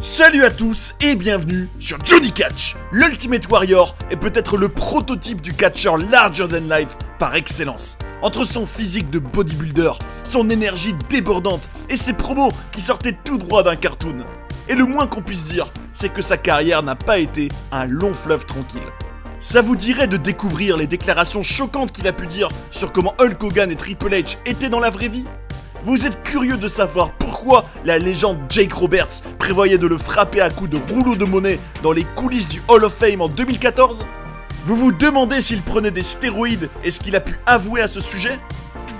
Salut à tous et bienvenue sur Johnny Catch. L'Ultimate Warrior est peut-être le prototype du catcheur larger than life par excellence. Entre son physique de bodybuilder, son énergie débordante et ses promos qui sortaient tout droit d'un cartoon. Et le moins qu'on puisse dire, c'est que sa carrière n'a pas été un long fleuve tranquille. Ça vous dirait de découvrir les déclarations choquantes qu'il a pu dire sur comment Hulk Hogan et Triple H étaient dans la vraie vie ? Vous êtes curieux de savoir pourquoi la légende Jake Roberts prévoyait de le frapper à coups de rouleau de monnaie dans les coulisses du Hall of Fame en 2014 ? Vous vous demandez s'il prenait des stéroïdes et ce qu'il a pu avouer à ce sujet ?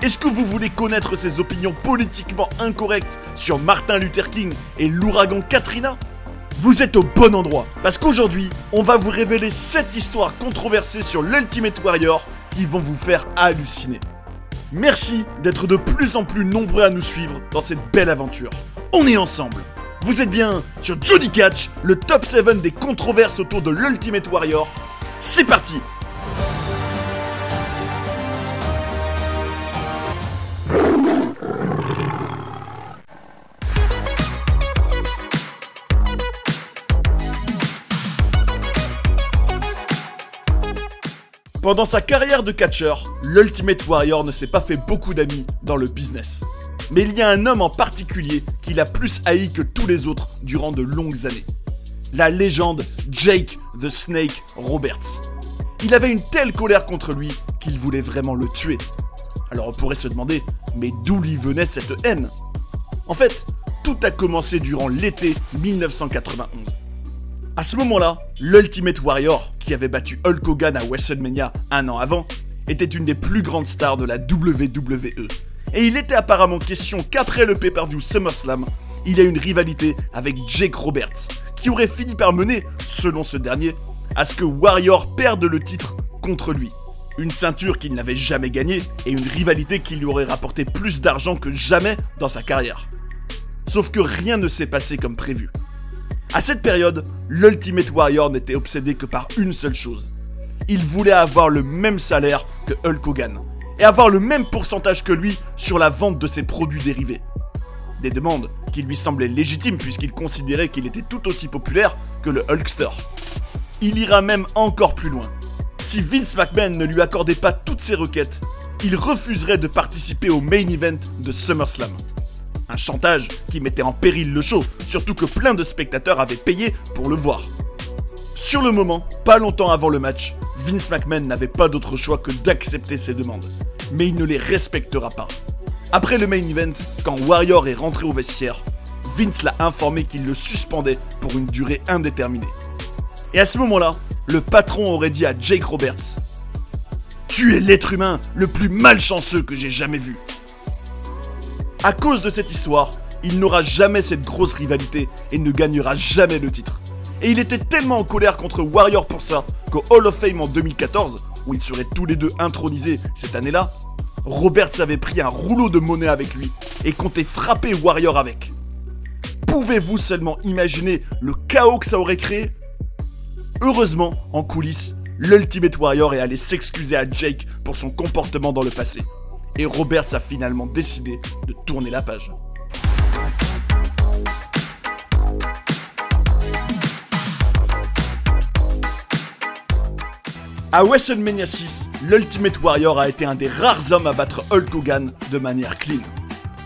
Est-ce que vous voulez connaître ses opinions politiquement incorrectes sur Martin Luther King et l'ouragan Katrina ? Vous êtes au bon endroit, parce qu'aujourd'hui, on va vous révéler 7 histoires controversées sur l'Ultimate Warrior qui vont vous faire halluciner. Merci d'être de plus en plus nombreux à nous suivre dans cette belle aventure. On est ensemble. Vous êtes bien sur Johnny Catch, le top 7 des controverses autour de l'Ultimate Warrior. C'est parti! Pendant sa carrière de catcheur, l'Ultimate Warrior ne s'est pas fait beaucoup d'amis dans le business. Mais il y a un homme en particulier qu'il a plus haï que tous les autres durant de longues années. La légende Jake the Snake Roberts. Il avait une telle colère contre lui qu'il voulait vraiment le tuer. Alors on pourrait se demander, mais d'où lui venait cette haine ? En fait, tout a commencé durant l'été 1991. À ce moment-là, l'Ultimate Warrior, qui avait battu Hulk Hogan à WrestleMania un an avant, était une des plus grandes stars de la WWE. Et il était apparemment question qu'après le pay-per-view SummerSlam, il y a une rivalité avec Jake Roberts, qui aurait fini par mener, selon ce dernier, à ce que Warrior perde le titre contre lui. Une ceinture qu'il n'avait jamais gagnée et une rivalité qui lui aurait rapporté plus d'argent que jamais dans sa carrière. Sauf que rien ne s'est passé comme prévu. À cette période, l'Ultimate Warrior n'était obsédé que par une seule chose. Il voulait avoir le même salaire que Hulk Hogan et avoir le même pourcentage que lui sur la vente de ses produits dérivés. Des demandes qui lui semblaient légitimes puisqu'il considérait qu'il était tout aussi populaire que le Hulkster. Il ira même encore plus loin. Si Vince McMahon ne lui accordait pas toutes ses requêtes, il refuserait de participer au main event de SummerSlam. Un chantage qui mettait en péril le show, surtout que plein de spectateurs avaient payé pour le voir. Sur le moment, pas longtemps avant le match, Vince McMahon n'avait pas d'autre choix que d'accepter ces demandes. Mais il ne les respectera pas. Après le main event, quand Warrior est rentré au vestiaire, Vince l'a informé qu'il le suspendait pour une durée indéterminée. Et à ce moment-là, le patron aurait dit à Jake Roberts « Tu es l'être humain le plus malchanceux que j'ai jamais vu !» À cause de cette histoire, il n'aura jamais cette grosse rivalité et ne gagnera jamais le titre. Et il était tellement en colère contre Warrior pour ça qu'au Hall of Fame en 2014, où ils seraient tous les deux intronisés cette année-là, Roberts avait pris un rouleau de monnaie avec lui et comptait frapper Warrior avec. Pouvez-vous seulement imaginer le chaos que ça aurait créé ? Heureusement, en coulisses, l'Ultimate Warrior est allé s'excuser à Jake pour son comportement dans le passé. Et Roberts a finalement décidé de tourner la page. À WrestleMania 6, l'Ultimate Warrior a été un des rares hommes à battre Hulk Hogan de manière clean.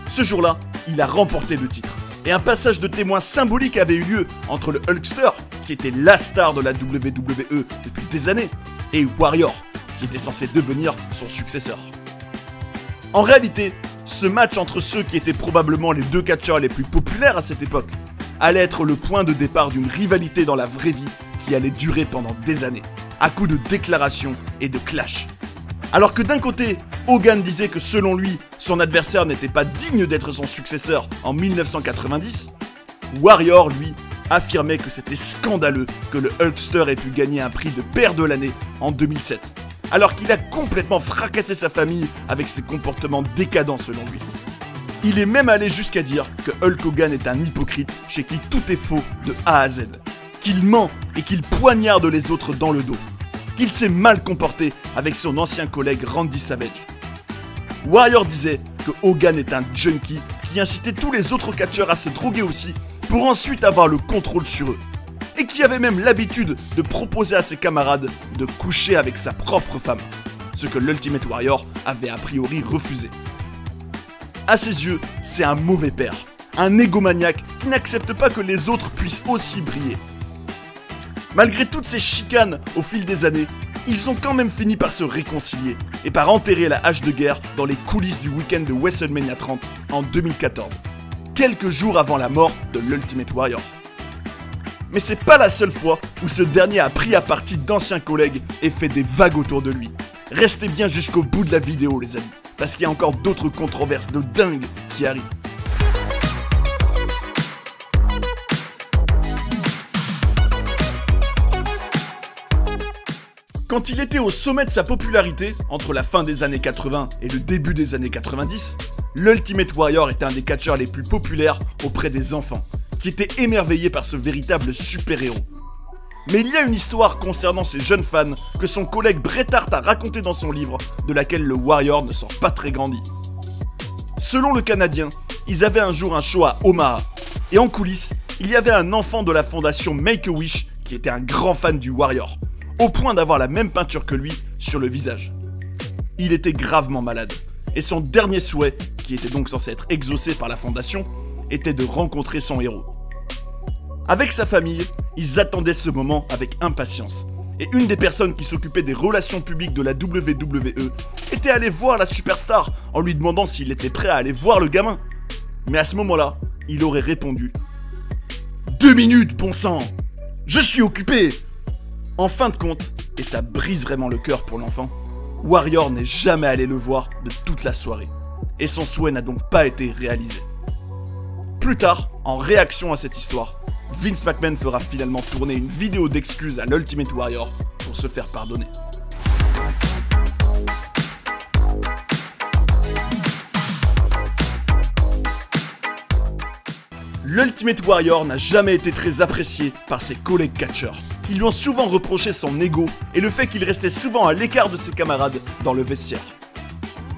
Ce jour-là, il a remporté le titre. Et un passage de témoin symbolique avait eu lieu entre le Hulkster, qui était la star de la WWE depuis des années, et Warrior, qui était censé devenir son successeur. En réalité, ce match entre ceux qui étaient probablement les deux catcheurs les plus populaires à cette époque allait être le point de départ d'une rivalité dans la vraie vie qui allait durer pendant des années, à coups de déclarations et de clashs. Alors que d'un côté, Hogan disait que selon lui, son adversaire n'était pas digne d'être son successeur en 1990, Warrior, lui, affirmait que c'était scandaleux que le Hulkster ait pu gagner un prix de père de l'année en 2007. Alors qu'il a complètement fracassé sa famille avec ses comportements décadents selon lui. Il est même allé jusqu'à dire que Hulk Hogan est un hypocrite chez qui tout est faux de A à Z, qu'il ment et qu'il poignarde les autres dans le dos, qu'il s'est mal comporté avec son ancien collègue Randy Savage. Warrior disait que Hogan est un junkie qui incitait tous les autres catcheurs à se droguer aussi pour ensuite avoir le contrôle sur eux, et qui avait même l'habitude de proposer à ses camarades de coucher avec sa propre femme, ce que l'Ultimate Warrior avait a priori refusé. À ses yeux, c'est un mauvais père, un égomaniaque qui n'accepte pas que les autres puissent aussi briller. Malgré toutes ces chicanes au fil des années, ils ont quand même fini par se réconcilier et par enterrer la hache de guerre dans les coulisses du week-end de WrestleMania 30 en 2014, quelques jours avant la mort de l'Ultimate Warrior. Mais c'est pas la seule fois où ce dernier a pris à partie d'anciens collègues et fait des vagues autour de lui. Restez bien jusqu'au bout de la vidéo les amis, parce qu'il y a encore d'autres controverses de dingue qui arrivent. Quand il était au sommet de sa popularité, entre la fin des années 80 et le début des années 90, l'Ultimate Warrior était un des catcheurs les plus populaires auprès des enfants, qui étaient émerveillés par ce véritable super-héros. Mais il y a une histoire concernant ces jeunes fans que son collègue Bret Hart a raconté dans son livre, de laquelle le Warrior ne sort pas très grandi. Selon le Canadien, ils avaient un jour un show à Omaha, et en coulisses, il y avait un enfant de la fondation Make-A-Wish qui était un grand fan du Warrior, au point d'avoir la même peinture que lui sur le visage. Il était gravement malade, et son dernier souhait, qui était donc censé être exaucé par la fondation, était de rencontrer son héros. Avec sa famille, ils attendaient ce moment avec impatience, et une des personnes qui s'occupait des relations publiques de la WWE était allée voir la superstar en lui demandant s'il était prêt à aller voir le gamin. Mais à ce moment-là, il aurait répondu « 2 minutes, bon sang! Je suis occupé !» En fin de compte, et ça brise vraiment le cœur pour l'enfant, Warrior n'est jamais allé le voir de toute la soirée, et son souhait n'a donc pas été réalisé. Plus tard, en réaction à cette histoire, Vince McMahon fera finalement tourner une vidéo d'excuses à l'Ultimate Warrior pour se faire pardonner. L'Ultimate Warrior n'a jamais été très apprécié par ses collègues catcheurs, qui lui ont souvent reproché son ego et le fait qu'il restait souvent à l'écart de ses camarades dans le vestiaire.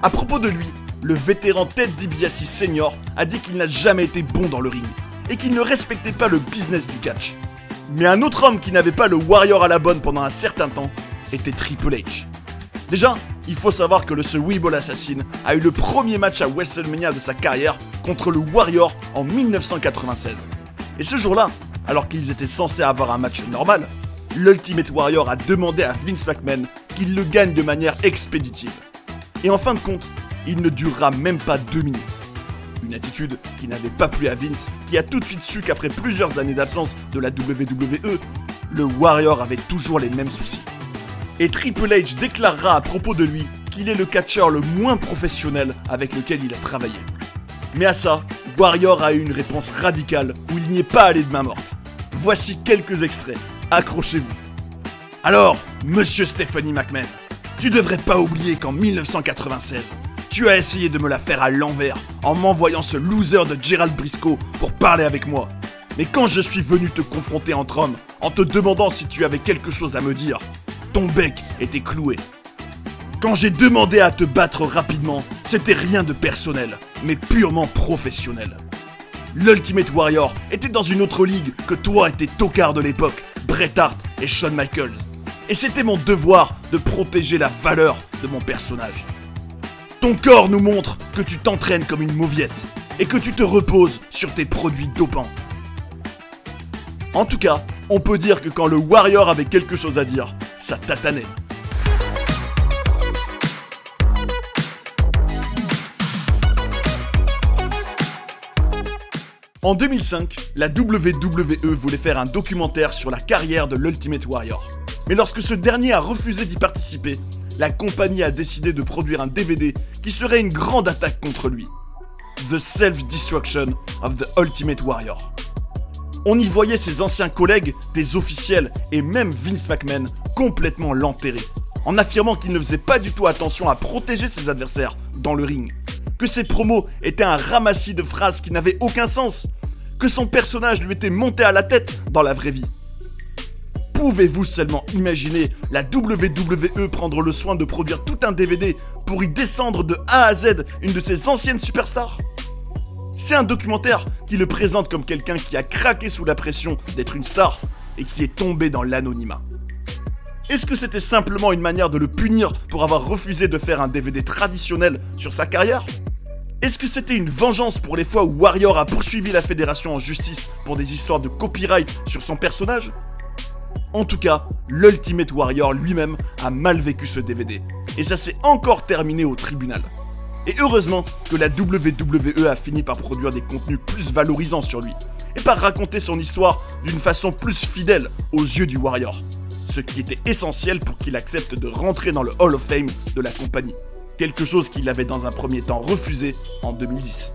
À propos de lui, le vétéran Ted DiBiase Sr. a dit qu'il n'a jamais été bon dans le ring et qu'il ne respectait pas le business du catch. Mais un autre homme qui n'avait pas le Warrior à la bonne pendant un certain temps était Triple H. Déjà, il faut savoir que le ce Weeble Assassin a eu le premier match à WrestleMania de sa carrière contre le Warrior en 1996. Et ce jour-là, alors qu'ils étaient censés avoir un match normal, l'Ultimate Warrior a demandé à Vince McMahon qu'il le gagne de manière expéditive. Et en fin de compte, il ne durera même pas 2 minutes. Une attitude qui n'avait pas plu à Vince, qui a tout de suite su qu'après plusieurs années d'absence de la WWE, le Warrior avait toujours les mêmes soucis. Et Triple H déclarera à propos de lui qu'il est le catcheur le moins professionnel avec lequel il a travaillé. Mais à ça, Warrior a eu une réponse radicale où il n'y est pas allé de main morte. Voici quelques extraits, accrochez-vous. Alors, monsieur Stephanie McMahon, tu devrais pas oublier qu'en 1996, tu as essayé de me la faire à l'envers en m'envoyant ce loser de Gerald Briscoe pour parler avec moi. Mais quand je suis venu te confronter entre hommes, en te demandant si tu avais quelque chose à me dire, ton bec était cloué. Quand j'ai demandé à te battre rapidement, c'était rien de personnel, mais purement professionnel. L'Ultimate Warrior était dans une autre ligue que toi et tes tocards de l'époque, Bret Hart et Shawn Michaels. Et c'était mon devoir de protéger la valeur de mon personnage. Ton corps nous montre que tu t'entraînes comme une mauviette et que tu te reposes sur tes produits dopants. En tout cas, on peut dire que quand le Warrior avait quelque chose à dire, ça tatanait. En 2005, la WWE voulait faire un documentaire sur la carrière de l'Ultimate Warrior. Mais lorsque ce dernier a refusé d'y participer, la compagnie a décidé de produire un DVD qui serait une grande attaque contre lui. The Self-Destruction of the Ultimate Warrior. On y voyait ses anciens collègues, des officiels et même Vince McMahon complètement l'enterrer, en affirmant qu'il ne faisait pas du tout attention à protéger ses adversaires dans le ring, que ses promos étaient un ramassis de phrases qui n'avaient aucun sens, que son personnage lui était monté à la tête dans la vraie vie. Pouvez-vous seulement imaginer la WWE prendre le soin de produire tout un DVD pour y descendre de A à Z une de ses anciennes superstars ? C'est un documentaire qui le présente comme quelqu'un qui a craqué sous la pression d'être une star et qui est tombé dans l'anonymat. Est-ce que c'était simplement une manière de le punir pour avoir refusé de faire un DVD traditionnel sur sa carrière? Est-ce que c'était une vengeance pour les fois où Warrior a poursuivi la fédération en justice pour des histoires de copyright sur son personnage? En tout cas, l'Ultimate Warrior lui-même a mal vécu ce DVD, et ça s'est encore terminé au tribunal. Et heureusement que la WWE a fini par produire des contenus plus valorisants sur lui, et par raconter son histoire d'une façon plus fidèle aux yeux du Warrior, ce qui était essentiel pour qu'il accepte de rentrer dans le Hall of Fame de la compagnie, quelque chose qu'il avait dans un premier temps refusé en 2010.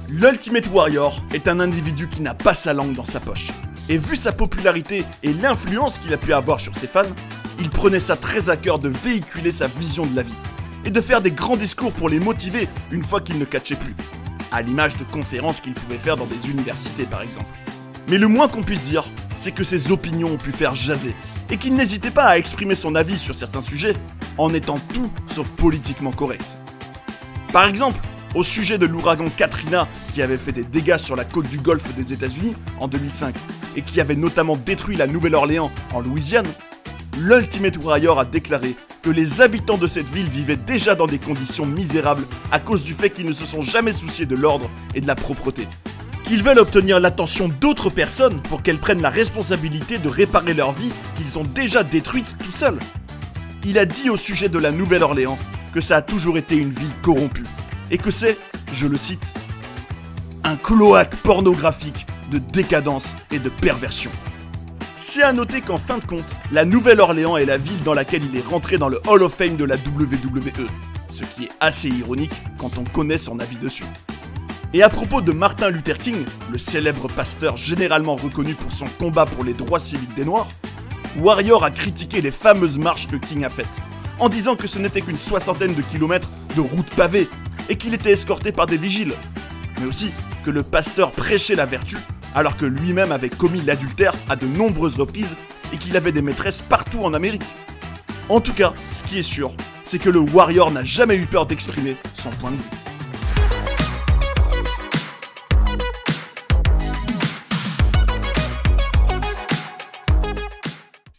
L'Ultimate Warrior est un individu qui n'a pas sa langue dans sa poche. Et vu sa popularité et l'influence qu'il a pu avoir sur ses fans, il prenait ça très à cœur de véhiculer sa vision de la vie et de faire des grands discours pour les motiver une fois qu'il ne catchait plus, à l'image de conférences qu'il pouvait faire dans des universités par exemple. Mais le moins qu'on puisse dire, c'est que ses opinions ont pu faire jaser et qu'il n'hésitait pas à exprimer son avis sur certains sujets en étant tout sauf politiquement correct. Par exemple, au sujet de l'ouragan Katrina qui avait fait des dégâts sur la côte du Golfe des États-Unis en 2005 et qui avait notamment détruit la Nouvelle-Orléans en Louisiane, l'Ultimate Warrior a déclaré que les habitants de cette ville vivaient déjà dans des conditions misérables à cause du fait qu'ils ne se sont jamais souciés de l'ordre et de la propreté. Qu'ils veulent obtenir l'attention d'autres personnes pour qu'elles prennent la responsabilité de réparer leur vie qu'ils ont déjà détruite tout seuls. Il a dit au sujet de la Nouvelle-Orléans que ça a toujours été une ville corrompue et que c'est, je le cite, un cloaque pornographique de décadence et de perversion. C'est à noter qu'en fin de compte, la Nouvelle-Orléans est la ville dans laquelle il est rentré dans le Hall of Fame de la WWE, ce qui est assez ironique quand on connaît son avis dessus. Et à propos de Martin Luther King, le célèbre pasteur généralement reconnu pour son combat pour les droits civiques des Noirs, Warrior a critiqué les fameuses marches que King a faites, en disant que ce n'était qu'une 60aine de kilomètres de route pavée et qu'il était escorté par des vigiles, mais aussi que le pasteur prêchait la vertu alors que lui-même avait commis l'adultère à de nombreuses reprises et qu'il avait des maîtresses partout en Amérique. En tout cas, ce qui est sûr, c'est que le Warrior n'a jamais eu peur d'exprimer son point de vue.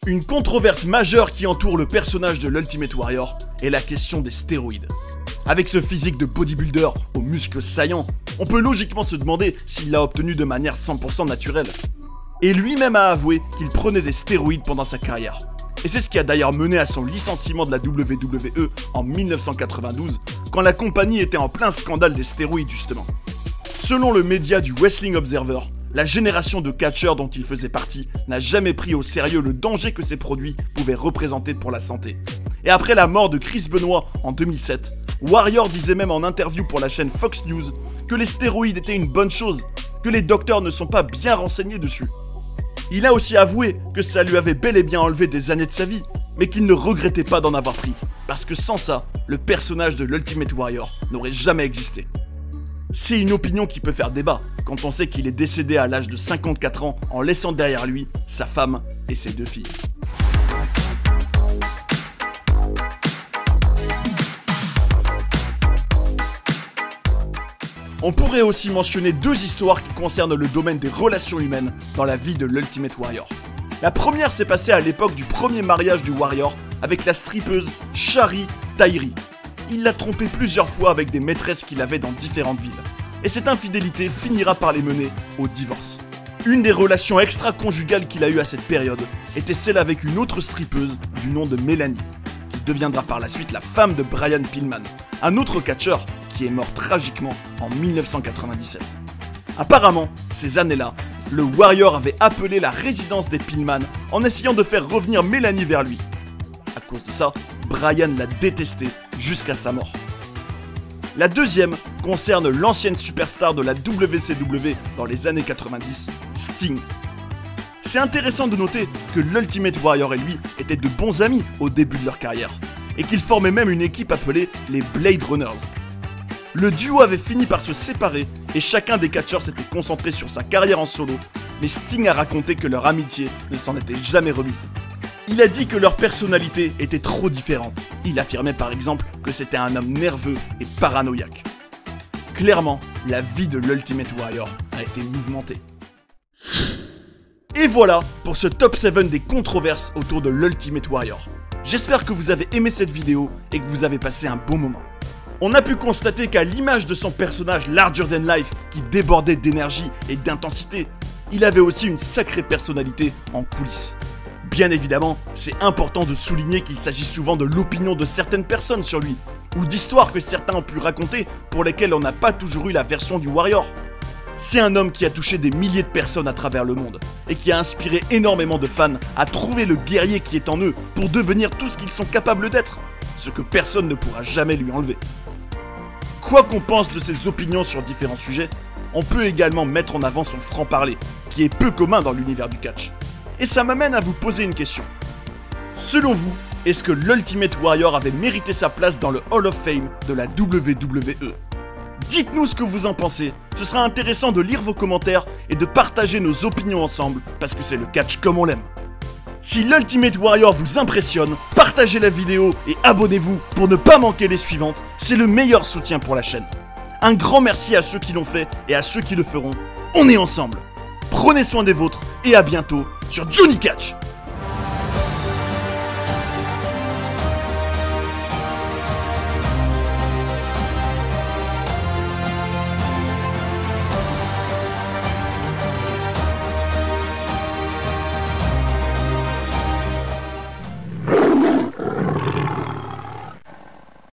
Une controverse majeure qui entoure le personnage de l'Ultimate Warrior est la question des stéroïdes. Avec ce physique de bodybuilder aux muscles saillants, on peut logiquement se demander s'il l'a obtenu de manière 100% naturelle. Et lui-même a avoué qu'il prenait des stéroïdes pendant sa carrière. Et c'est ce qui a d'ailleurs mené à son licenciement de la WWE en 1992, quand la compagnie était en plein scandale des stéroïdes justement. Selon le média du Wrestling Observer, la génération de catcheurs dont il faisait partie n'a jamais pris au sérieux le danger que ces produits pouvaient représenter pour la santé. Et après la mort de Chris Benoit en 2007, Warrior disait même en interview pour la chaîne Fox News que les stéroïdes étaient une bonne chose, que les docteurs ne sont pas bien renseignés dessus. Il a aussi avoué que ça lui avait bel et bien enlevé des années de sa vie, mais qu'il ne regrettait pas d'en avoir pris, parce que sans ça, le personnage de l'Ultimate Warrior n'aurait jamais existé. C'est une opinion qui peut faire débat, quand on sait qu'il est décédé à l'âge de 54 ans en laissant derrière lui sa femme et ses 2 filles. On pourrait aussi mentionner 2 histoires qui concernent le domaine des relations humaines dans la vie de l'Ultimate Warrior. La première s'est passée à l'époque du premier mariage du Warrior avec la strippeuse Shari Tairi. Il l'a trompée plusieurs fois avec des maîtresses qu'il avait dans différentes villes. Et cette infidélité finira par les mener au divorce. Une des relations extra-conjugales qu'il a eues à cette période était celle avec une autre strippeuse du nom de Mélanie, qui deviendra par la suite la femme de Brian Pillman, un autre catcheur qui est mort tragiquement en 1997. Apparemment, ces années-là, le Warrior avait appelé la résidence des Pillman en essayant de faire revenir Mélanie vers lui. À cause de ça, Brian l'a détesté jusqu'à sa mort. La deuxième concerne l'ancienne superstar de la WCW dans les années 90, Sting. C'est intéressant de noter que l'Ultimate Warrior et lui étaient de bons amis au début de leur carrière, et qu'ils formaient même une équipe appelée les Blade Runners. Le duo avait fini par se séparer et chacun des catcheurs s'était concentré sur sa carrière en solo, mais Sting a raconté que leur amitié ne s'en était jamais remise. Il a dit que leur personnalité était trop différente. Il affirmait par exemple que c'était un homme nerveux et paranoïaque. Clairement, la vie de l'Ultimate Warrior a été mouvementée. Et voilà pour ce top 7 des controverses autour de l'Ultimate Warrior. J'espère que vous avez aimé cette vidéo et que vous avez passé un bon moment. On a pu constater qu'à l'image de son personnage larger than life qui débordait d'énergie et d'intensité, il avait aussi une sacrée personnalité en coulisses. Bien évidemment, c'est important de souligner qu'il s'agit souvent de l'opinion de certaines personnes sur lui, ou d'histoires que certains ont pu raconter pour lesquelles on n'a pas toujours eu la version du Warrior. C'est un homme qui a touché des milliers de personnes à travers le monde, et qui a inspiré énormément de fans à trouver le guerrier qui est en eux pour devenir tout ce qu'ils sont capables d'être, ce que personne ne pourra jamais lui enlever. Quoi qu'on pense de ses opinions sur différents sujets, on peut également mettre en avant son franc-parler, qui est peu commun dans l'univers du catch. Et ça m'amène à vous poser une question. Selon vous, est-ce que l'Ultimate Warrior avait mérité sa place dans le Hall of Fame de la WWE? Dites-nous ce que vous en pensez, ce sera intéressant de lire vos commentaires et de partager nos opinions ensemble, parce que c'est le catch comme on l'aime. Si l'Ultimate Warrior vous impressionne, partagez la vidéo et abonnez-vous pour ne pas manquer les suivantes, c'est le meilleur soutien pour la chaîne. Un grand merci à ceux qui l'ont fait et à ceux qui le feront, on est ensemble. Prenez soin des vôtres et à bientôt sur Johnny Catch.